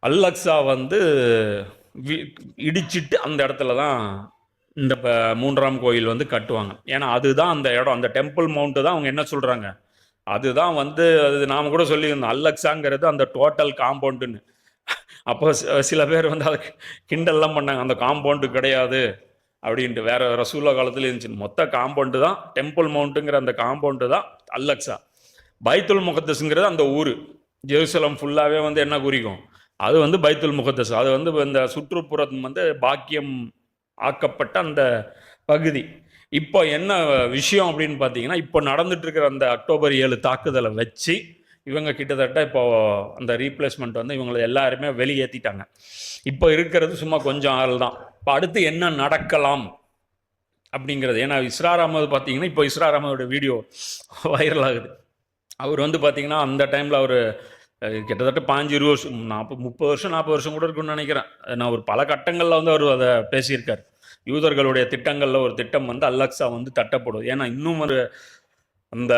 அல்லக்ஸா வந்து இடிச்சிட்டு அந்த இடத்துல தான் இந்த மூன்றாம் கோயில் வந்து கட்டுவாங்க. ஏன்னா அதுதான் அந்த இடம், அந்த டெம்பிள் மவுண்ட்டு தான் அவங்க என்ன சொல்கிறாங்க, அதுதான் வந்து அது நாம் கூட சொல்லியிருந்தோம் அல்லக்ஸாங்கிறது அந்த டோட்டல் காம்பவுண்டுன்னு. அப்போ சில பேர் வந்து அதை கிண்டல்லாம் பண்ணாங்க, அந்த காம்பவுண்டு கிடையாது அப்படின்ட்டு. வேற ரசூல்லா காலத்தில் இருந்துச்சு, மொத்த காம்பவுண்டு தான் டெம்பிள் மவுண்ட்டுங்கிற அந்த காம்பவுண்டு தான் அல்லக்ஸா. பைத்துல் முகத்தஸுங்கிறது அந்த ஊர், ஜெருசலம் ஃபுல்லாகவே வந்து என்ன குறிக்கும், அது வந்து பைத்துல் முகத்தஸ். அது வந்து இந்த சுற்றுப்புறம் வந்து பாக்கியம் ஆக்கப்பட்ட அந்த பகுதி. இப்போ என்ன விஷயம் அப்படின்னு பார்த்தீங்கன்னா, இப்போ நடந்துட்டு இருக்கிற அந்த அக்டோபர் 7 தாக்குதலை வச்சு இவங்க கிட்டத்தட்ட இப்போ அந்த ரீப்ளேஸ்மெண்ட் வந்து இவங்களை எல்லாருமே வெளியேற்றிட்டாங்க. இப்போ இருக்கிறது சும்மா கொஞ்சம் ஆள் தான். இப்போ அடுத்து என்ன நடக்கலாம் அப்படிங்கிறது, ஏன்னா இஸ்ரார் அகமது பார்த்தீங்கன்னா, இப்போ இஸ்ரார் அகமதோட வீடியோ வைரல் ஆகுது. அவர் வந்து பார்த்தீங்கன்னா அந்த டைமில் அவர் கிட்டத்தட்ட 15-20 வருஷம், 30 வருஷம் 40 வருஷம் கூட இருக்குன்னு நினைக்கிறேன். நான் ஒரு பல கட்டங்களில் வந்து அவர் அதை பேசியிருக்கார். யூதர்களுடைய திட்டங்களில் ஒரு திட்டம் வந்து அல்லக்ஸா வந்து தட்டப்படும். ஏன்னா இன்னும் ஒரு அந்த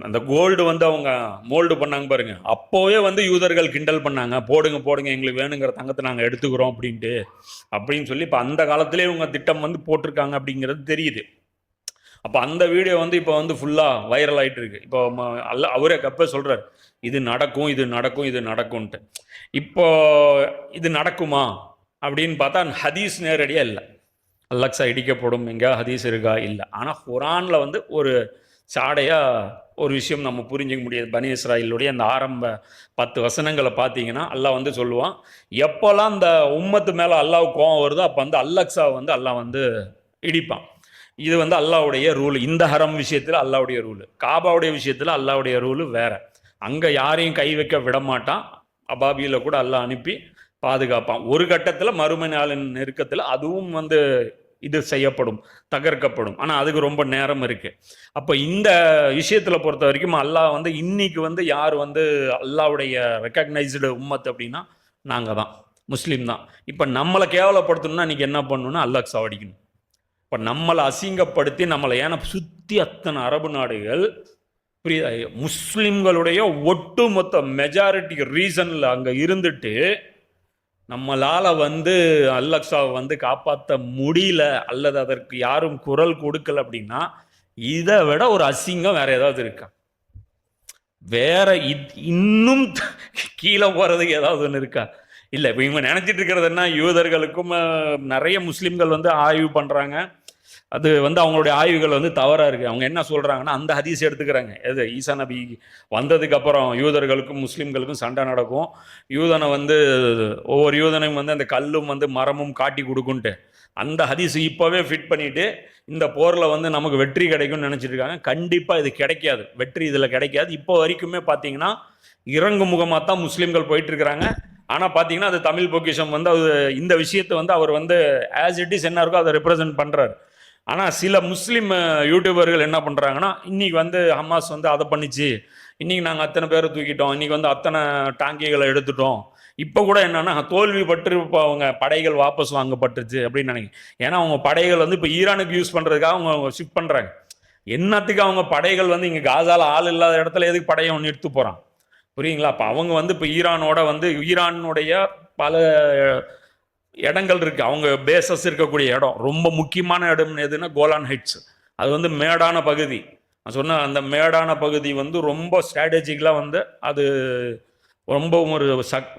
அந்த கோல்டு வந்து அவங்க மோல்டு பண்ணாங்க பாருங்க, அப்போவே வந்து யூதர்கள் கிண்டல் பண்ணாங்க, போடுங்க போடுங்க எங்களுக்கு வேணுங்கிற தங்கத்தை நாங்கள் எடுத்துக்கிறோம் அப்படின்ட்டு அப்படின்னு சொல்லி இப்போ அந்த காலத்திலே இவங்க திட்டம் வந்து போட்டிருக்காங்க அப்படிங்கிறது தெரியுது. அப்போ அந்த வீடியோ வந்து இப்போ வந்து ஃபுல்லாக வைரல் ஆகிட்டு இருக்கு. இப்போ அவரே கப்பே சொல்கிறார், இது நடக்கும் இது நடக்கும் இது நடக்கும்ன்ட்டு. இப்போ இது நடக்குமா அப்படின்னு பார்த்தா ஹதீஸ் நேரடியாக இல்லை. அல்லக்ஸா இடிக்கப்படும் எங்கே ஹதீஸ் இருக்கா? இல்லை. ஆனால் குரானில் வந்து ஒரு சாடையாக ஒரு விஷயம் நம்ம புரிஞ்சிக்க முடியாது. பனி இஸ்ராயிலுடைய அந்த ஆரம்ப 10 வசனங்களை பார்த்தீங்கன்னா அல்லாஹ் வந்து சொல்லுவான், எப்போல்லாம் இந்த உம்மத்து மேலே அல்லாஹ் கோவம் வருதோ அப்போ வந்து அல்லக்ஸா வந்து அல்லாஹ் வந்து இடிப்பான். இது வந்து அல்லாஹ்வுடைய ரூல். இந்த ஹரம் விஷயத்தில் அல்லாஹ்வுடைய ரூல், காபாவுடைய விஷயத்தில் அல்லாஹ்வுடைய ரூல் வேற. அங்கே யாரையும் கை வைக்க விட மாட்டான். அபாபியில் கூட அல்லாஹ் அனுப்பி பாதுகாப்பான். ஒரு கட்டத்தில் மறுமை நாளின் நெருக்கத்தில் அதுவும் வந்து இது செய்யப்படும், தகர்க்கப்படும். ஆனால் அதுக்கு ரொம்ப நேரம் இருக்குது. அப்போ இந்த விஷயத்தில் பொறுத்த வரைக்கும் அல்லாஹ் வந்து இன்னைக்கு வந்து யார் வந்து அல்லாஹ்வுடைய ரெக்கக்னைஸ்டு உம்மத் அப்படின்னா நாங்கள் தான், முஸ்லீம் தான். இப்போ நம்மளை கேவலப்படுத்தணும்னா இன்றைக்கி என்ன பண்ணணும்னா அல்லக்ஸா அடிக்கணும். இப்போ நம்மளை அசிங்கப்படுத்தி நம்மளை, ஏன்னா சுற்றி அத்தனை அரபு நாடுகள் புரியுதா, முஸ்லிம்களுடைய ஒட்டுமொத்த மெஜாரிட்டி ரீசனில் அங்கே இருந்துட்டு நம்மளால் வந்து அல்லக்ஸாவை வந்து காப்பாற்ற முடியல அல்லது அதற்கு யாரும் குரல் கொடுக்கல அப்படின்னா இதை விட ஒரு அசிங்கம் வேற ஏதாவது இருக்கா? வேற இன்னும் கீழே போகிறதுக்கு ஏதாவது ஒன்று இருக்கா? இல்லை. இப்போ இவங்க நினச்சிட்டு இருக்கிறது என்ன, யூதர்களுக்கும் நிறைய முஸ்லீம்கள் வந்து ஆய்வு பண்ணுறாங்க. அது வந்து அவங்களுடைய ஆய்வுகள் வந்து தவறாக இருக்குது. அவங்க என்ன சொல்கிறாங்கன்னா அந்த ஹதீஸ் எடுத்துக்கிறாங்க. எது ஈசா நபி வந்ததுக்கப்புறம் யூதர்களுக்கும் முஸ்லீம்களுக்கும் சண்டை நடக்கும், யூதனை வந்து ஒவ்வொரு யூதனையும் வந்து அந்த கல்லும் வந்து மரமும் காட்டி கொடுக்குன்ட்டு அந்த ஹதீஸ் இப்போவே ஃபிட் பண்ணிவிட்டு இந்த போரில் வந்து நமக்கு வெற்றி கிடைக்கும்னு நினச்சிட்டு இருக்காங்க. கண்டிப்பாக இது கிடைக்காது, வெற்றி இதில் கிடைக்காது. இப்போ வரைக்குமே பார்த்தீங்கன்னா இறங்கு முகமாக தான் முஸ்லீம்கள் போயிட்டுருக்கிறாங்க. ஆனால் பார்த்தீங்கன்னா அது தமிழ் பொக்கிஷம் வந்து அது இந்த விஷயத்தை வந்து அவர் வந்து ஆஸ் இட் இஸ் என்ன இருக்கோ அதை ரெப்ரசன்ட் பண்ணுறாரு. ஆனால் சில முஸ்லீம் யூடியூபர்கள் என்ன பண்ணுறாங்கன்னா, இன்றைக்கி வந்து ஹமாஸ் வந்து அதை பண்ணிச்சு, இன்றைக்கி நாங்கள் அத்தனை பேரை தூக்கிட்டோம், இன்றைக்கி வந்து அத்தனை டாங்கிகளை எடுத்துட்டோம், இப்போ கூட என்னென்னா தோல்வி பட்டு இப்போ அவங்க படைகள் வாபஸ் வாங்கப்பட்டுருச்சு அப்படின்னு நினைக்கிறேன். ஏன்னா அவங்க படைகள் வந்து இப்போ ஈரானுக்கு யூஸ் பண்ணுறதுக்காக அவங்க ஷிஃப்ட் பண்ணுறாங்க. என்னத்துக்கு அவங்க படைகள் வந்து இங்கே காசால ஆள் இல்லாத இடத்துல எதுக்கு படையை ஒன்று எடுத்து போகிறான்? புரியுங்களா? அப்போ அவங்க வந்து இப்போ ஈரானோட வந்து ஈரானுடைய பல இடங்கள் இருக்குது, அவங்க பேசஸ் இருக்கக்கூடிய இடம். ரொம்ப முக்கியமான இடம் எதுன்னா கோலான் ஹைட்ஸ். அது வந்து மேடான பகுதி. நான் சொன்ன அந்த மேடான பகுதி வந்து ரொம்ப ஸ்ட்ராட்டஜிக்கலாக வந்து அது ரொம்ப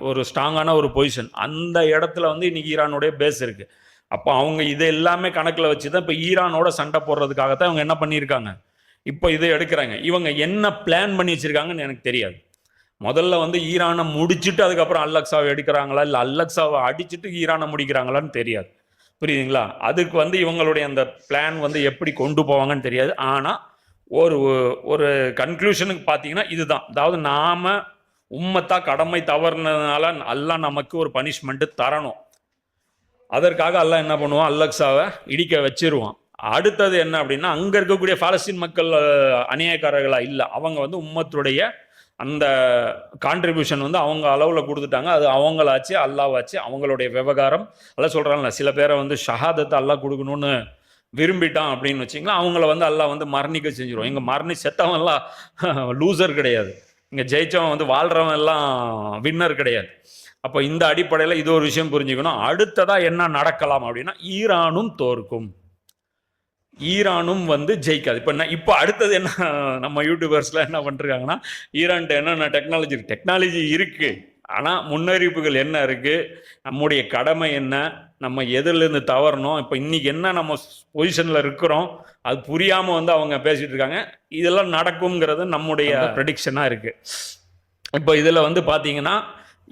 ஒரு ஸ்ட்ராங்கான ஒரு பொசிஷன். அந்த இடத்துல வந்து இன்னைக்கு ஈரானுடைய பேஸ் இருக்குது. அப்போ அவங்க இதை எல்லாமே கணக்கில் வச்சு தான் இப்போ ஈரானோட சண்டை போடுறதுக்காகத்தான் அவங்க என்ன பண்ணியிருக்காங்க, இப்போ இதை எடுக்கிறாங்க. இவங்க என்ன பிளான் பண்ணி வச்சுருக்காங்கன்னு எனக்கு தெரியாது. முதல்ல வந்து ஈரானை முடிச்சுட்டு அதுக்கப்புறம் அல்லக்ஸாவை எடுக்கிறாங்களா, இல்லை அல்லக்ஸாவை அடிச்சுட்டு ஈரானை முடிக்கிறாங்களான்னு தெரியாது. புரியுதுங்களா? அதுக்கு வந்து இவங்களுடைய அந்த பிளான் வந்து எப்படி கொண்டு போவாங்கன்னு தெரியாது. ஆனால் ஒரு ஒரு கன்க்ளூஷனுக்கு பார்த்தீங்கன்னா இதுதான், அதாவது நாம் உம்மத்தா கடமை தவறுனதுனால அல்லாஹ் நமக்கு ஒரு பனிஷ்மெண்ட்டு தரணும். அதற்காக அல்லாஹ் என்ன பண்ணுவான், அல்லக்ஸாவை இடிக்க வச்சிருவான். அடுத்தது என்ன அப்படின்னா, அங்கே இருக்கக்கூடிய பாலஸ்தீன் மக்கள் அநியாயக்காரர்களா இல்லை, அவங்க வந்து உம்மத்துடைய அந்த கான்ட்ரிபியூஷன் வந்து அவங்க அளவில் கொடுத்துட்டாங்க. அது அவங்களாச்சு அல்லாவாச்சு, அவங்களுடைய விவகாரம். எல்லாம் சொல்கிறாங்களா, சில பேரை வந்து ஷஹாதத்தை அல்லாஹ் கொடுக்கணும்னு விரும்பிட்டான் அப்படின்னு வச்சிங்களா, அவங்கள வந்து அல்லாஹ் வந்து மரணிக்க செஞ்சிடும். எங்கள் மரணி செத்தவன்லாம் லூசர் கிடையாது. இங்கே ஜெயிச்சவன் வந்து வாழ்கிறவன் எல்லாம் வின்னர் கிடையாது. அப்போ இந்த அடிப்படையில் இது ஒரு விஷயம் புரிஞ்சுக்கணும். அடுத்ததாக என்ன நடக்கலாம் அப்படின்னா, ஈரானும் தோற்கும், ஈரானும் வந்து ஜெயிக்காது. இப்போ அடுத்தது என்ன, நம்ம யூடியூபர்ஸ்லாம் என்ன பண்ணிருக்காங்கன்னா, ஈரான்கிட்ட என்னென்ன டெக்னாலஜி இருக்குது, ஆனால் முன்னறிவிப்புகள் என்ன இருக்குது, நம்முடைய கடமை என்ன, நம்ம எதிரிலேருந்து தவறணும், இப்போ இன்றைக்கி என்ன நம்ம பொசிஷனில் இருக்கிறோம், அது புரியாமல் வந்து அவங்க பேசிகிட்டு இருக்காங்க. இதெல்லாம் நடக்குங்கிறது நம்முடைய ப்ரெடிக்ஷனாக இருக்குது. இப்போ இதில் வந்து பார்த்தீங்கன்னா,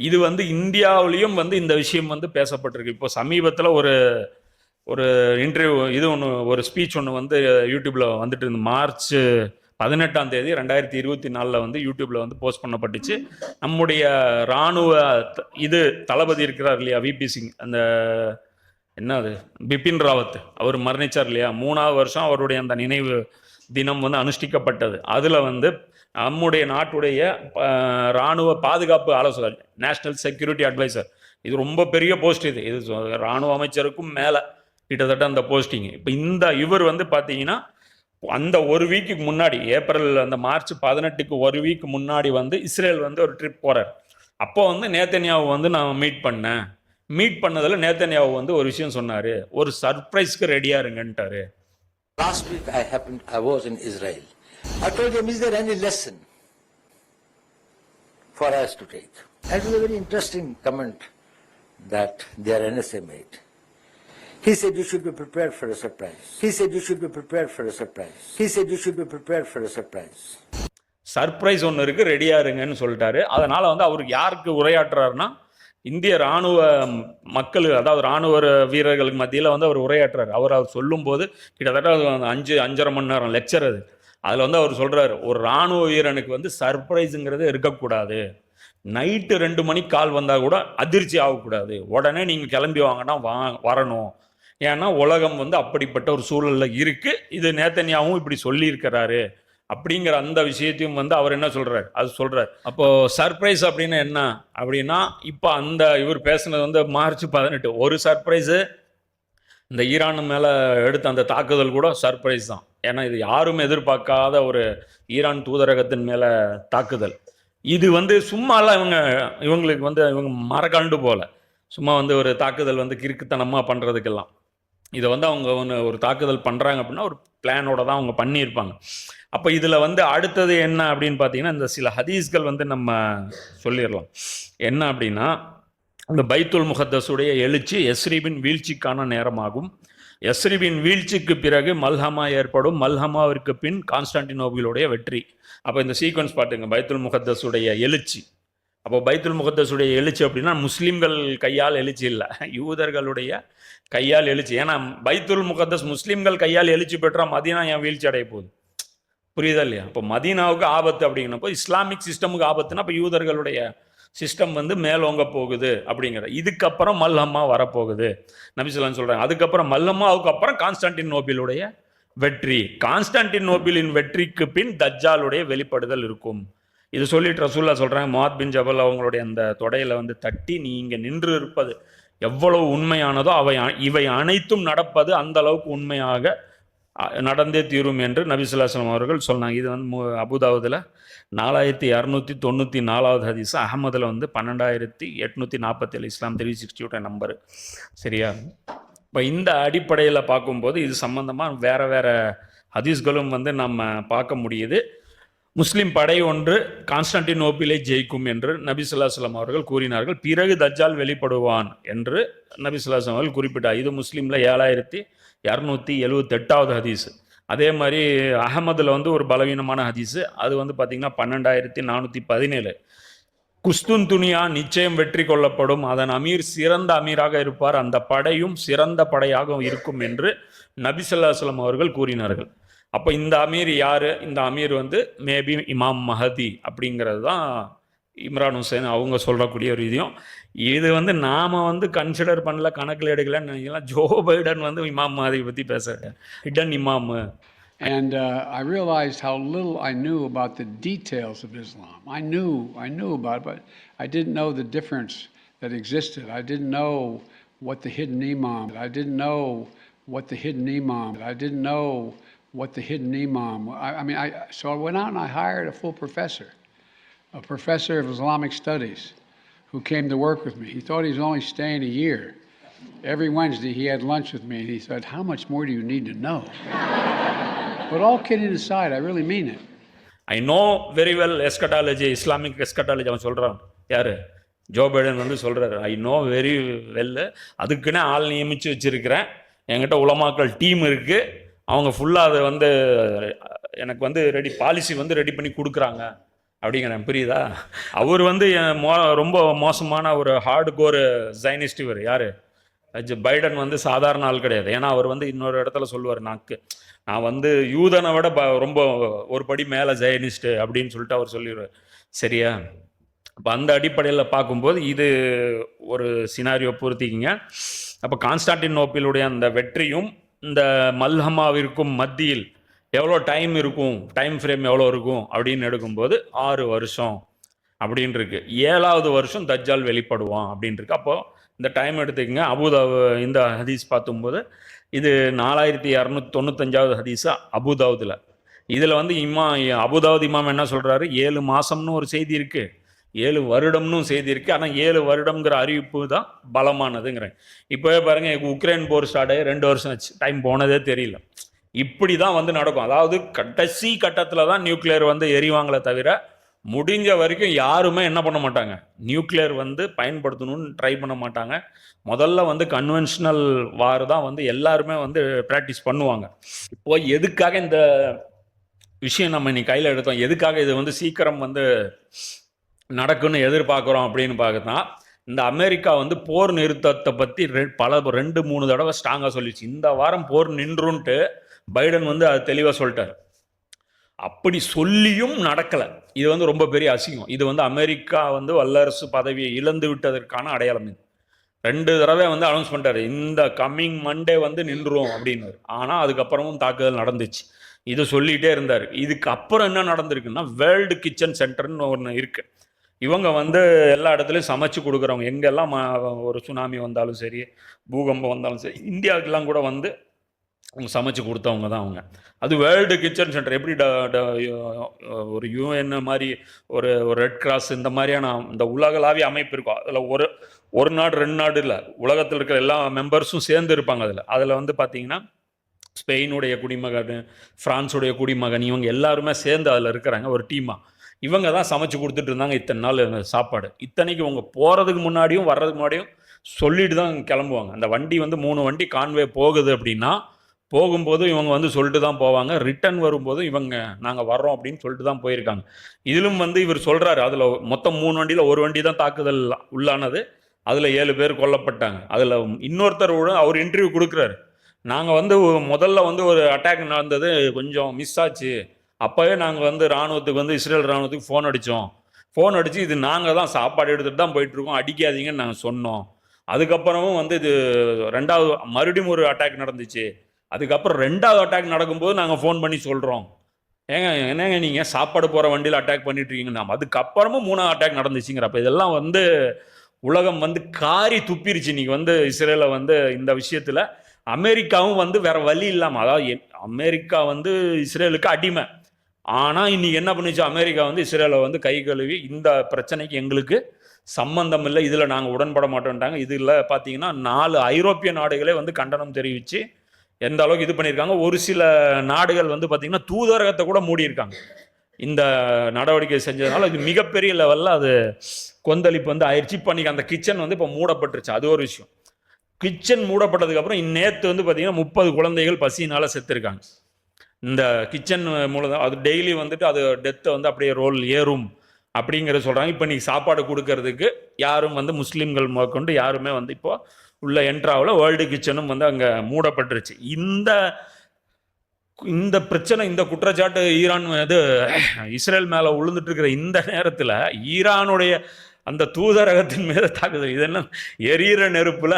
இது வந்து இந்தியாவிலையும் வந்து இந்த விஷயம் வந்து பேசப்பட்டிருக்கு. இப்போ சமீபத்தில் ஒரு இன்டர்வியூ இது ஒன்று, ஒரு ஸ்பீச் ஒன்று வந்து யூடியூப்பில் வந்துட்டு இருந்து மார்ச் 18ஆம் தேதி 2024 வந்து யூடியூப்பில் வந்து போஸ்ட் பண்ணப்பட்டுச்சு. நம்முடைய இராணுவ இது தளபதி இருக்கிறார் இல்லையா, விபி சிங், அந்த என்னது பிபின் ராவத், அவர் மரணிச்சார் இல்லையா, 3வது வருஷம் அவருடைய அந்த நினைவு தினம் வந்து அனுஷ்டிக்கப்பட்டது. அதில் வந்து நம்முடைய நாட்டுடைய இராணுவ பாதுகாப்பு ஆலோசகர், நேஷனல் செக்யூரிட்டி அட்வைசர், இது ரொம்ப பெரிய போஸ்ட், இது இராணுவ அமைச்சருக்கும் மேலே கிட்டத்தட்ட அந்த போஸ்டிங். இப்போ இவர் வந்து பார்த்தீங்கன்னா, அந்த ஒரு வீக்கு முன்னாடி, ஏப்ரல் அந்த மார்ச் 18க்கு ஒரு வீக் முன்னாடி வந்து இஸ்ரேல் வந்து ஒரு ட்ரிப் போகிறார். அப்போ வந்து நேத்தன்யாவு வந்து நான் மீட் பண்ணதில் நேத்தன்யாவு வந்து ஒரு விஷயம் சொன்னார், ஒரு சர்ப்ரைஸ்க்கு ரெடியாக இருங்கன்ட்டாரு. Last week I was in Israel. I told him, is there any lesson for us to take? That was a very interesting comment that their NSA made. He said you should be prepared for a surprise. He said you should be prepared for a surprise. He said you should be prepared for a surprise. Surprise ஒன்று இருக்குது, ரெடியாக இருங்கன்னு சொல்லிட்டாரு. அதனால் வந்து அவர் யாருக்கு உரையாற்றுறாருன்னா, இந்திய இராணுவ மக்கள், அதாவது இராணுவ வீரர்களுக்கு மத்தியில் வந்து அவர் உரையாற்றுறாரு. அவர் சொல்லும்போது கிட்டத்தட்ட 5.5 மணி நேரம் லெக்சர் அது. அதில் வந்து அவர் சொல்கிறார், ஒரு இராணுவ வீரனுக்கு வந்து சர்ப்ரைஸுங்கிறது இருக்கக்கூடாது. நைட்டு 2 மணிக்கு கால் வந்தால் கூட அதிர்ச்சி ஆகக்கூடாது. உடனே நீங்கள் கிளம்பி வாங்கன்னா வரணும். ஏன்னா உலகம் வந்து அப்படிப்பட்ட ஒரு சூழலில் இருக்குது. இது நேத்தன்யாவும் இப்படி சொல்லியிருக்கிறாரு அப்படிங்கிற அந்த விஷயத்தையும் வந்து அவர் என்ன சொல்கிறார், அது சொல்கிறார். அப்போது சர்ப்ரைஸ் அப்படின்னு என்ன அப்படின்னா, இப்போ இவர் பேசுனது வந்து மார்ச் 18. ஒரு சர்ப்ரைஸு, இந்த ஈரான் மேலே எடுத்த அந்த தாக்குதல் கூட சர்ப்ரைஸ் தான். ஏன்னா இது யாரும் எதிர்பார்க்காத ஒரு ஈரான் தூதரகத்தின் மேலே தாக்குதல். இது வந்து சும்மாலாம் இவங்களுக்கு வந்து இவங்க மரக்கண்டு போல சும்மா வந்து ஒரு தாக்குதல் வந்து கிறுக்குத்தனமாக பண்ணுறதுக்கெல்லாம், இதை வந்து அவங்க ஒரு தாக்குதல் பண்ணுறாங்க அப்படின்னா ஒரு பிளானோட தான் அவங்க பண்ணியிருப்பாங்க. அப்போ இதில் வந்து அடுத்தது என்ன அப்படின்னு பார்த்தீங்கன்னா, இந்த சில ஹதீஸ்கள் வந்து நம்ம சொல்லிடலாம். என்ன அப்படின்னா, அந்த பைத்துல் முகத்தஸுடைய எழுச்சி எஸ்ரீபின் வீழ்ச்சிக்கான நேரமாகும். எஸ்ரீபின் வீழ்ச்சிக்கு பிறகு மல்ஹமா ஏற்படும். மல்ஹமாவிற்கு பின் கான்ஸ்டான்டினோபிளுடைய வெற்றி. அப்போ இந்த சீக்வன்ஸ் பார்த்துங்க, பைத்துல் முகத்தஸுடைய எழுச்சி. அப்போ பைத்துல் முகத்தஸுடைய எழுச்சி அப்படின்னா முஸ்லீம்கள் கையால் எழுச்சி இல்லை, யூதர்களுடைய கையால் எழுச்சி. ஏன்னா பைத்துல் முகத்தஸ் முஸ்லீம்கள் கையால் எழுச்சி பெற்றால் மதீனா ஏன் வீழ்ச்சி அடைய போகுது, புரியுதா இல்லையா? இப்போ மதீனாவுக்கு ஆபத்து அப்படிங்கிறப்போ இஸ்லாமிக் சிஸ்டமுக்கு ஆபத்துனா அப்போ யூதர்களுடைய சிஸ்டம் வந்து மேலோங்க போகுது அப்படிங்கிற. இதுக்கப்புறம் மல்ஹம்மா வரப்போகுது நபிசுல்லான்னு சொல்கிறாங்க. அதுக்கப்புறம் மல்ஹம்மாவுக்கு அப்புறம் கான்ஸ்டான்டினோபிளுடைய வெற்றி. கான்ஸ்டான்டினோபிளின் வெற்றிக்கு பின் தஜ்ஜாலுடைய வெளிப்படுதல் இருக்கும். இது சொல்லிட்டு ரசூல்லா சொல்கிறாங்க, முஆத் பின் ஜபல் அவங்களுடைய அந்த தொடையில் வந்து தட்டி, நீ இங்கே நின்று இருப்பது எவ்வளவு உண்மையானதோ இவை அனைத்தும் நடப்பது அந்த அளவுக்கு உண்மையாக நடந்தே தீரும் என்று நபி ஸல்லல்லாஹு அலைஹி வஸல்லம் அவர்கள் சொன்னாங்க. இது வந்து அபுதாவுதில் 4294வது ஹதீஸ், அஹமதில் வந்து 12847, இஸ்லாம் 368 நம்பரு. சரியா? இப்போ இந்த அடிப்படையில் பார்க்கும்போது இது சம்பந்தமாக வேறு ஹதீஸ்களும் வந்து நம்ம பார்க்க முடியுது. முஸ்லீம் படை ஒன்று கான்ஸ்டான்டினோபிளை ஜெயிக்கும் என்று நபி ஸல்லல்லாஹு அலைஹி வஸல்லம் அவர்கள் கூறினார்கள். பிறகு தஜ்ஜால் வெளிப்படுவான் என்று நபி ஸல்லல்லாஹு அலைஹி வஸல்லம் அவர்கள் குறிப்பிட்டார். இது முஸ்லீமில் 7278வது ஹதீஸ். அதே மாதிரி அஹமதில் வந்து ஒரு பலவீனமான ஹதீஸு, அது வந்து பார்த்திங்கன்னா 12417. குஸ்துன்துனியா நிச்சயம் வெற்றி கொள்ளப்படும், அதன் அமீர் சிறந்த அமீராக இருப்பார், அந்த படையும் சிறந்த படையாக இருக்கும் என்று நபி ஸல்லல்லாஹு அலைஹி வஸல்லம் அவர்கள் கூறினார்கள். அப்போ இந்த அமீர் யார்? இந்த அமீர் வந்து மேபி இமாம் மஹதி அப்படிங்கிறது தான் இம்ரான் ஹுசைன் அவங்க சொல்லக்கூடிய ஒரு இதையும். இது வந்து நாம் வந்து கன்சிடர் பண்ணல, கணக்கில் எடுக்கலன்னு நினைக்கலாம். ஜோ பைடன் வந்து இமாம் மஹதி பற்றி பேசுகிறேன், ஹிடன் இமாம். And I realized how little I knew about the details of Islam. I knew about it, but I didn't know the difference that existed. I didn't know what the hidden imam. I didn't know what the hidden imam. I didn't know what the hidden imam. So I went out and I hired a full professor a professor of Islamic studies who came to work with me. He thought he was only staying a year. Every Wednesday he had lunch with me and he said, "How much more do you need to know?" But all kidding aside, I really mean it. I know very well eschatology, Islamic eschatology அவன் சொல்கிறான். யார்? Joe Biden வந்து சொல்கிறாரு, I know very well, அதுக்குன்னே ஆள் நியமித்து வச்சுருக்கிறேன், என்கிட்ட உலமாக்கள் டீம் இருக்குது, அவங்க ஃபுல்லாக அதை வந்து எனக்கு வந்து பாலிசி வந்து ரெடி பண்ணி கொடுக்குறாங்க அப்படிங்கிறேன். புரியுதா? அவர் வந்து ரொம்ப மோசமான ஒரு ஹார்டு கோர் ஜைனிஸ்ட். இவர் யார்? பைடன் வந்து சாதாரண ஆள் கிடையாது. ஏன்னா அவர் வந்து இன்னொரு இடத்துல சொல்லுவார், நான் வந்து யூதனை விட ரொம்ப ஒரு படி மேலே ஜைனிஸ்ட்டு அப்படின்னு சொல்லிட்டு அவர் சொல்லிடுவார். சரியா? அப்போ அந்த அடிப்படையில் பார்க்கும்போது இது ஒரு சினாரியோ பொறுத்திக்கிங்க. அப்போ கான்ஸ்டான்டினோப்பிளுடைய அந்த வெற்றியும் இந்த மல்ஹமாவிற்கும் மத்தியில் எவ்வளோ டைம் இருக்கும், டைம் ஃப்ரேம் எவ்வளோ இருக்கும் அப்படின்னு எடுக்கும்போது 6 வருஷம் அப்படின்னு இருக்கு. 7வது வருஷம் தஜ்ஜால் வெளிப்படுவான் அப்படின்னு இருக்கு. அப்போது இந்த டைம் எடுத்துக்கங்க. இந்த ஹதீஸ் பார்க்கும்போது இது 4295வது ஹதீஸா அபுதாவுதில். இதில் வந்து அபுதாவுத் இமாம் என்ன சொல்கிறாரு, 7 மாதம்னு ஒரு செய்தி இருக்குது, 7 வருடம்னு செய்தி இருக்குது. ஆனால் 7 வருடம்ங்கிற அறிவிப்பு தான் பலமானதுங்கிறேன். இப்போவே பாருங்கள், உக்ரைன் போர் ஸ்டார்ட் ஆகி 2 வருஷம் ஆச்சு, டைம் போனதே தெரியல. இப்படி தான் வந்து நடக்கும். அதாவது கடைசி கட்டத்தில் தான் நியூக்ளியர் வந்து எரிவாங்களே தவிர முடிஞ்ச வரைக்கும் யாருமே என்ன பண்ண மாட்டாங்க, நியூக்ளியர் வந்து பயன்படுத்தணும்னு ட்ரை பண்ண மாட்டாங்க. முதல்ல வந்து கன்வென்ஷனல் வார் தான் வந்து எல்லாருமே வந்து ப்ராக்டிஸ் பண்ணுவாங்க. இப்போ எதுக்காக இந்த விஷயம் நம்ம இன்னைக்கு கையில் எடுத்தோம், எதுக்காக இது வந்து சீக்கிரம் வந்து நடக்குன்னு எதிர்பார்க்குறோம் அப்படின்னு பார்த்தா, இந்த அமெரிக்கா வந்து போர் நிறுத்தத்தை பற்றி 2-3 தடவை ஸ்ட்ராங்காக சொல்லிச்சு. இந்த வாரம் போர் நின்றுன்ட்டு பைடன் வந்து அது தெளிவாக சொல்லிட்டார். அப்படி சொல்லியும் நடக்கலை. இது வந்து ரொம்ப பெரிய அசிங்கம். இது வந்து அமெரிக்கா வந்து வல்லரசு பதவியை இழந்து விட்டதற்கான அடையாளம். இது 2 தடவை வந்து அனௌன்ஸ் பண்ணிட்டாரு, இந்த கம்மிங் மண்டே வந்து நின்றுரும் அப்படின்னு. ஆனால் அதுக்கப்புறமும் தாக்குதல் நடந்துச்சு. இது சொல்லிகிட்டே இருந்தார். இதுக்கு அப்புறம் என்ன நடந்திருக்குன்னா, வேர்ல்டு கிச்சன் சென்டர்னு ஒன்று இருக்குது. இவங்க வந்து எல்லா இடத்துலையும் சமைச்சு கொடுக்குறவங்க. எங்கெல்லாம் ஒரு சுனாமி வந்தாலும் சரி, பூகம்பம் வந்தாலும் சரி, இந்தியாவுக்கெல்லாம் கூட வந்து அவங்க சமைச்சு கொடுத்தவங்க தான் அவங்க. அது வேர்ல்டு கிச்சன் சென்டர். எப்படி ஒரு யூஎன் மாதிரி ஒரு ரெட் கிராஸ் இந்த மாதிரியான இந்த உலகளாவிய அமைப்பு இருக்கும். அதில் ஒரு நாடு 2 நாடு இல்லை, உலகத்தில் இருக்கிற எல்லா மெம்பர்ஸும் சேர்ந்து இருப்பாங்க. அதில் வந்து பார்த்தீங்கன்னா ஸ்பெயினுடைய குடிமகன், ஃப்ரான்ஸுடைய குடிமகன், இவங்க எல்லாருமே சேர்ந்து அதில் இருக்கிறாங்க ஒரு டீமாக. இவங்க தான் சமைச்சு கொடுத்துட்டு இருந்தாங்க இத்தனை நாள் சாப்பாடு. இத்தனைக்கு இவங்க போகிறதுக்கு முன்னாடியும் வர்றதுக்கு முன்னாடியும் சொல்லிட்டு தான் கிளம்புவாங்க. அந்த வண்டி வந்து 3 வண்டி கான்வே போகுது அப்படின்னா, போகும்போது இவங்க வந்து சொல்லிட்டு தான் போவாங்க, ரிட்டர்ன் வரும்போது இவங்க நாங்கள் வர்றோம் அப்படின்னு சொல்லிட்டு தான் போயிருக்காங்க. இதிலும் வந்து இவர் சொல்கிறாரு, அதில் மொத்தம் 3 வண்டியில் 1 வண்டி தான் தாக்குதல் உள்ளானது, அதில் 7 பேர் கொல்லப்பட்டாங்க. அதில் இன்னொருத்தர் அவர் இன்டர்வியூ கொடுக்குறாரு, நாங்கள் வந்து முதல்ல வந்து ஒரு அட்டாக் நடந்தது கொஞ்சம் மிஸ் ஆச்சு, அப்போவே நாங்கள் வந்து இராணுவத்துக்கு வந்து இஸ்ரேல் இராணுவத்துக்கு ஃபோன் அடித்து இது நாங்கள் தான் சாப்பாடு எடுத்துகிட்டு தான் போயிட்டுருக்கோம், அடிக்காதீங்கன்னு நாங்கள் சொன்னோம். அதுக்கப்புறமும் வந்து இது மறுபடியும் ஒரு அட்டாக் நடந்துச்சு. அதுக்கப்புறம் 2வது அட்டாக் நடக்கும்போது நாங்கள் ஃபோன் பண்ணி சொல்கிறோம், என்னங்க நீங்கள் சாப்பாடு போகிற வண்டியில் அட்டாக் பண்ணிட்டுருக்கீங்க. அதுக்கப்புறமும் 3வது அட்டாக் நடந்துச்சுங்கிறப்ப இதெல்லாம் வந்து உலகம் வந்து காரி துப்பிருச்சு. இன்றைக்கி வந்து இஸ்ரேலை வந்து இந்த விஷயத்தில் அமெரிக்காவும் வந்து வேறு வழி இல்லாமல், அதாவது அமெரிக்கா வந்து இஸ்ரேலுக்கு அடிமை. ஆனால் இன்றைக்கி என்ன பண்ணிச்சு, அமெரிக்கா வந்து இஸ்ரேலை வந்து கை கழுவி இந்த பிரச்சனைக்கு எங்களுக்கு சம்பந்தம் இல்லை, இதில் நாங்கள் உடன்பட மாட்டோம்ட்டாங்க. இதில் பார்த்தீங்கன்னா 4 ஐரோப்பிய நாடுகளே வந்து கண்டனம் தெரிவித்து எந்த அளவுக்கு இது பண்ணியிருக்காங்க. ஒரு சில நாடுகள் வந்து பார்த்திங்கன்னா தூதரகத்தை கூட மூடியிருக்காங்க இந்த நடவடிக்கை செஞ்சதுனால. இது மிகப்பெரிய லெவலில் அது கொந்தளிப்பு வந்து ஆயிடுச்சு. இப்போ இன்றைக்கி அந்த கிச்சன் வந்து இப்போ மூடப்பட்டுருச்சு. அது ஒரு விஷயம். கிச்சன் மூடப்பட்டதுக்கப்புறம் நேற்று வந்து பார்த்திங்கன்னா 30 குழந்தைகள் பசியினால் செத்துருக்காங்க. இந்த கிச்சன் மூலம் அது டெய்லி வந்துட்டு அது டெத்தை வந்து அப்படியே ரோல் ஏறும் அப்படிங்கிறத சொல்கிறாங்க. இப்போ இன்றைக்கி சாப்பாடு கொடுக்கறதுக்கு யாரும் வந்து முஸ்லீம்கள் முதற்கொண்டு யாருமே வந்து இப்போ உள்ள என்ட்ராவில். வேர்ல்டு கிச்சனும் வந்து அங்கே மூடப்பட்டுருச்சு. இந்த பிரச்சனை, இந்த குற்றச்சாட்டு ஈரான் இஸ்ரேல் மேலே விழுந்துட்டு இருக்கிற இந்த நேரத்தில் ஈரானுடைய அந்த தூதரகத்தின் மீது தாக்குதல். இது என்ன எரியிற நெருப்பில்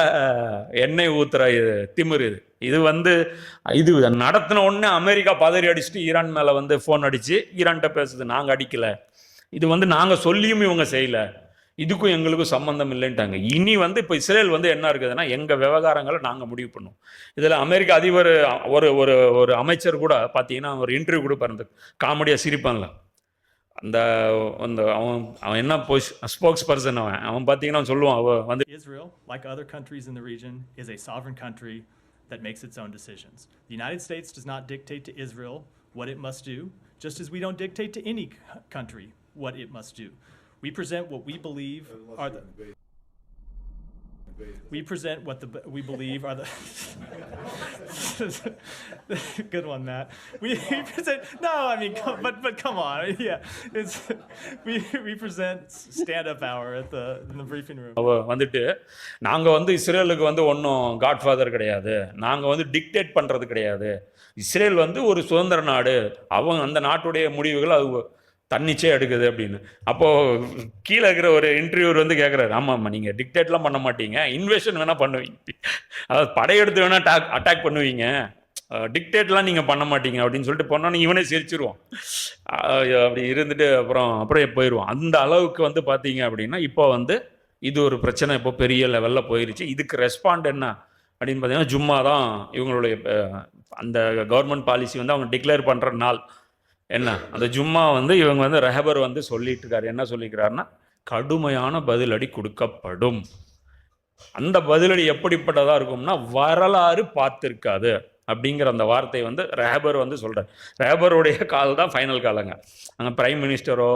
எண்ணெய் ஊற்றுற திமிர் இது வந்து இது நடத்தின உடனே அமெரிக்கா பதறி அடிச்சுட்டு ஈரான் மேலே வந்து ஃபோன் அடித்து ஈரான்கிட்ட பேசுது, நாங்கள் அடிக்கலை, இது வந்து நாங்கள் சொல்லியும் இவங்க செய்யலை, இதுக்கும் எங்களுக்கும் சம்மந்தம் இல்லைன்ட்டாங்க. இனி வந்து இப்போ இஸ்ரேல் வந்து என்ன இருக்குதுன்னா, எங்கள் விவகாரங்களை நாங்கள் முடிவு பண்ணுவோம். இதில் அமெரிக்க அதிபர் ஒரு அமைச்சர் கூட பார்த்தீங்கன்னா ஒரு இன்டர்வியூ கொடுப்பார், இந்த காமெடியாக சிரிப்பான்ல, அந்த அந்த அவன் அவன் என்ன ஸ்போக்ஸ் பர்சன் அவன் பார்த்தீங்கன்னா சொல்லுவான் அவன் வந்து Israel, like other countries in the region, is a sovereign country that makes its own decisions. The United States does not dictate to Israel what it must do, just as we don't dictate to any country what it must do. We present what we believe are the. We present what we believe are the. Good one, Matt. We present. No, I mean, but come on, yeah. It's we present stand-up hour in the briefing room. அவ வந்துட்டு நாங்கள் வந்து இஸ்ரேலுக்கு வந்து ஒன்றும் Godfather கிடையாது, நாங்கள் வந்து டிக்டேட் பண்ணுறது கிடையாது, இஸ்ரேல் வந்து ஒரு சுதந்திர நாடு, அவங்க அந்த நாட்டுடைய முடிவுகள் அது தன்னிச்சே எடுக்குது அப்படின்னு. அப்போது கீழே இருக்கிற ஒரு இன்டர்வியூர் வந்து கேட்குறாரு, ஆமாம்மா நீங்கள் டிக்டேட்லாம் பண்ண மாட்டீங்க, இன்வேஷன் வேணால் பண்ணுவீங்க, அதாவது படையெடுத்து வேணால் அட்டாக் பண்ணுவீங்க, டிக்டேட்லாம் நீங்கள் பண்ண மாட்டீங்க அப்படின்னு சொல்லிட்டு போனோன்னு இவனே சிரிச்சிருவான். அப்படி இருந்துட்டு அப்புறம் போயிடுவான். அந்த அளவுக்கு வந்து பார்த்தீங்க அப்படின்னா இப்போ வந்து இது ஒரு பிரச்சனை இப்போ பெரிய லெவலில் போயிருச்சு. இதுக்கு ரெஸ்பாண்ட் என்ன அப்படின்னு பார்த்தீங்கன்னா ஜும்மா தான் இவங்களுடைய அந்த கவர்மெண்ட் பாலிசி வந்து அவங்க டிக்ளேர் பண்ணுற நாள் என்ன, அந்த ஜும்மா வந்து இவங்க வந்து ரெஹபர் வந்து சொல்லிட்டு இருக்காரு. என்ன சொல்லிக்கிறாருன்னா கடுமையான பதிலடி கொடுக்கப்படும். அந்த பதிலடி எப்படிப்பட்டதாக இருக்கும்னா வரலாறு பார்த்துருக்காது அப்படிங்கிற அந்த வார்த்தை வந்து ரெஹபர் வந்து சொல்கிறார். ரெஹபருடைய கால் தான் ஃபைனல் காலங்க. அங்கே பிரைம் மினிஸ்டரோ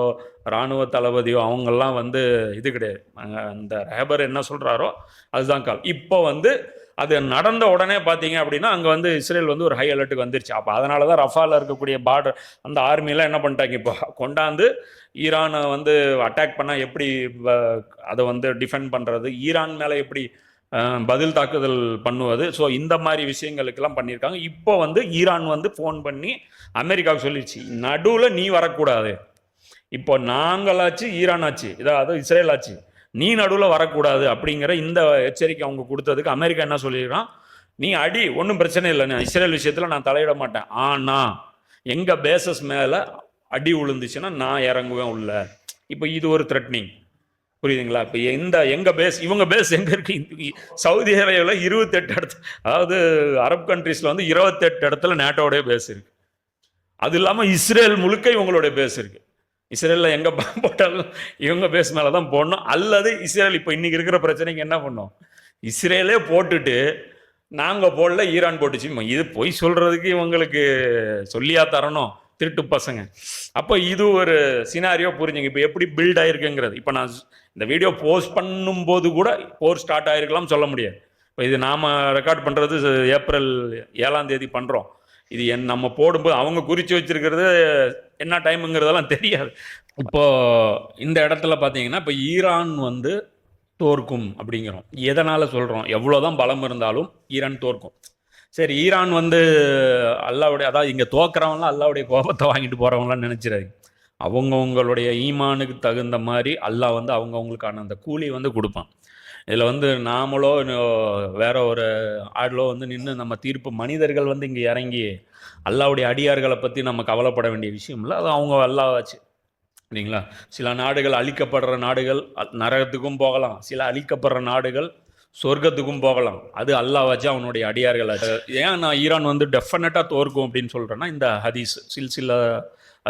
இராணுவ தளபதியோ அவங்கெல்லாம் வந்து இது கிடையாது. அங்கே அந்த ரெஹபர் என்ன சொல்கிறாரோ அதுதான் கால். இப்போ வந்து அது நடந்த உடனே பார்த்தீங்க அப்படின்னா அங்கே வந்து இஸ்ரேல் வந்து ஒரு ஹை அலர்ட்டுக்கு வந்துருச்சு. அப்போ அதனால தான் ரஃபாவில் இருக்கக்கூடிய பார்டர் அந்த ஆர்மியெலாம் என்ன பண்ணிட்டாங்க, இப்போ கொண்டாந்து ஈரானை வந்து அட்டாக் பண்ணால் எப்படி அதை வந்து டிஃபெண்ட் பண்ணுறது, ஈரான் மேலே எப்படி பதில் தாக்குதல் பண்ணுவது, ஸோ இந்த மாதிரி விஷயங்களுக்கெல்லாம் பண்ணியிருக்காங்க. இப்போ வந்து ஈரான் வந்து ஃபோன் பண்ணி அமெரிக்காவுக்கு சொல்லிடுச்சு, நடுவில் நீ வரக்கூடாது, இப்போ நாங்களாச்சு ஈரான் ஆச்சு, இதாவது இஸ்ரேல் ஆச்சு, நீ நடுவில் வரக்கூடாது அப்படிங்கிற இந்த எச்சரிக்கை அவங்க கொடுத்ததுக்கு அமெரிக்கா என்ன சொல்லிடுறான், நீ அடி ஒன்றும் பிரச்சனை இல்லை, நான் இஸ்ரேல் விஷயத்தில் நான் தலையிட மாட்டேன், ஆனால் எங்கள் பேசஸ் மேலே அடி விழுந்துச்சுன்னா நான் இறங்குவேன் உள்ள. இப்போ இது ஒரு த்ரெட்னிங், புரியுதுங்களா? இப்போ எங்கள் பேஸ், இவங்க பேஸ் எங்கே இருக்கு, சவுதி அரேபியாவில் 28 இடத்துல, அதாவது அரப் கண்ட்ரீஸில் வந்து 28 இடத்துல நேட்டோடைய பேஸ் இருக்குது. அது இல்லாமல் இஸ்ரேல் முழுக்க இவங்களுடைய பேஸ் இருக்குது. இஸ்ரேலில் எங்கே போட்டாலும் இவங்க பேஸ் மேலே தான் போடணும். அல்லது இஸ்ரேல் இப்போ இன்றைக்கி இருக்கிற பிரச்சனைக்கு என்ன பண்ணோம், இஸ்ரேலே போட்டுட்டு நாங்கள் போடல ஈரான் போட்டுச்சு, இது பொய் சொல்கிறதுக்கு இவங்களுக்கு சொல்லியா தரணும், திருட்டு பசங்க. அப்போ இது ஒரு சினாரியோ புரிஞ்சுங்க இப்போ எப்படி பில்ட் ஆகிருக்குங்கிறது. இப்போ நான் இந்த வீடியோ போஸ்ட் பண்ணும்போது கூட போர் ஸ்டார்ட் ஆகிருக்கலாம் சொல்ல முடியாது. இப்போ இது நாம் ரெக்கார்ட் பண்ணுறது ஏப்ரல் 7ஆம் தேதி பண்ணுறோம். இது நம்ம போடும்போது அவங்க குறித்து வச்சிருக்கிறது என்ன டைமுங்கிறதெல்லாம் தெரியாது. இப்போது இந்த இடத்துல பார்த்தீங்கன்னா இப்போ ஈரான் வந்து தோற்கும் அப்படிங்கிறோம். எதனால் சொல்கிறோம், எவ்வளோதான் பலம் இருந்தாலும் ஈரான் தோற்கும். சரி, ஈரான் வந்து அல்லாவுடைய, அதாவது இங்கே தோக்குறவங்களாம் அல்லாவுடைய கோபத்தை வாங்கிட்டு போகிறவங்களாம் நினச்சிடாது. அவங்கவுங்களுடைய ஈமானுக்கு தகுந்த மாதிரி அல்லாஹ் வந்து அவங்கவுங்களுக்கான அந்த கூலி வந்து கொடுப்பான். இதில் வந்து நாமளோ வேற ஒரு ஆடலோ வந்து நின்று நம்ம தீர்ப்பு, மனிதர்கள் வந்து இங்கே இறங்கி அல்லாவுடைய அடியார்களை பற்றி நம்ம கவலைப்பட வேண்டிய விஷயம் இல்லை, அது அவங்க அல்லாவாச்சு இல்லைங்களா? சில நாடுகள் அழிக்கப்படுற நாடுகள் நரகத்துக்கும் போகலாம், சில அழிக்கப்படுற நாடுகள் சொர்க்கத்துக்கும் போகலாம், அது அல்லாஹ் வச்சு அவனுடைய அடியார்கள். ஏன் நான் ஈரான் வந்து டெஃபினட்டாக தோற்கும் அப்படின்னு சொல்கிறேன்னா, இந்த ஹதீஸ் சில்சிலா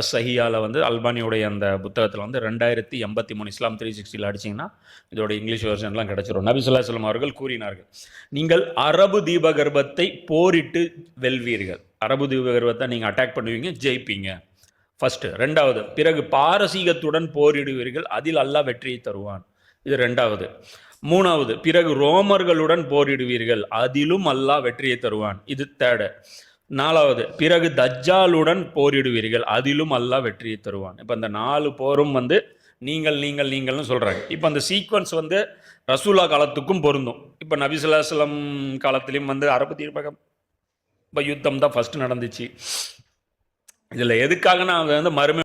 அஸ்ஸஹியால வந்து அல்பானியோடைய அந்த புத்தகத்தில் வந்து 2083 இஸ்லாம் 360 அடிச்சிங்கன்னா இதோட இங்கிலீஷ் வெர்ஷன்லாம் கிடச்சிரும். நபி ஸல்லல்லாஹு அலைஹி வஸல்லம் அவர்கள் கூறினார்கள், நீங்கள் அரபு தீபகற்பத்தை போரிட்டு வெல்வீர்கள். அரபு தீபகற்பத்தை நீங்கள் அட்டாக் பண்ணுவீங்க, ஜெயிப்பீங்க ஃபஸ்ட்டு. ரெண்டாவது, பிறகு பாரசீகத்துடன் போரிடுவீர்கள், அதில் அல்லாஹ் வெற்றியை தருவான், இது ரெண்டாவது. மூணாவது, பிறகு ரோமர்களுடன் போரிடுவீர்கள், அதிலும் அல்லாஹ் வெற்றியை தருவான், இது தேர்டு. நாலாவது, பிறகு தஜ்ஜாலுடன் போரிடுவீர்கள், அதிலும் அல்லாஹ் வெற்றியை தருவான். இப்போ இந்த 4 போரும் வந்து நீங்கள்னு சொல்கிறாங்க. இப்போ அந்த சீக்வன்ஸ் வந்து ரசூலா காலத்துக்கும் பொருந்தும். இப்போ நபி ஸல்லல்லாஹு அலைஹி வஸல்லம் காலத்திலையும் வந்து அரபு தீபகம் யுத்தம் தான் ஃபஸ்ட்டு நடந்துச்சு. இதில் எதுக்காக நான் வந்து மறுமை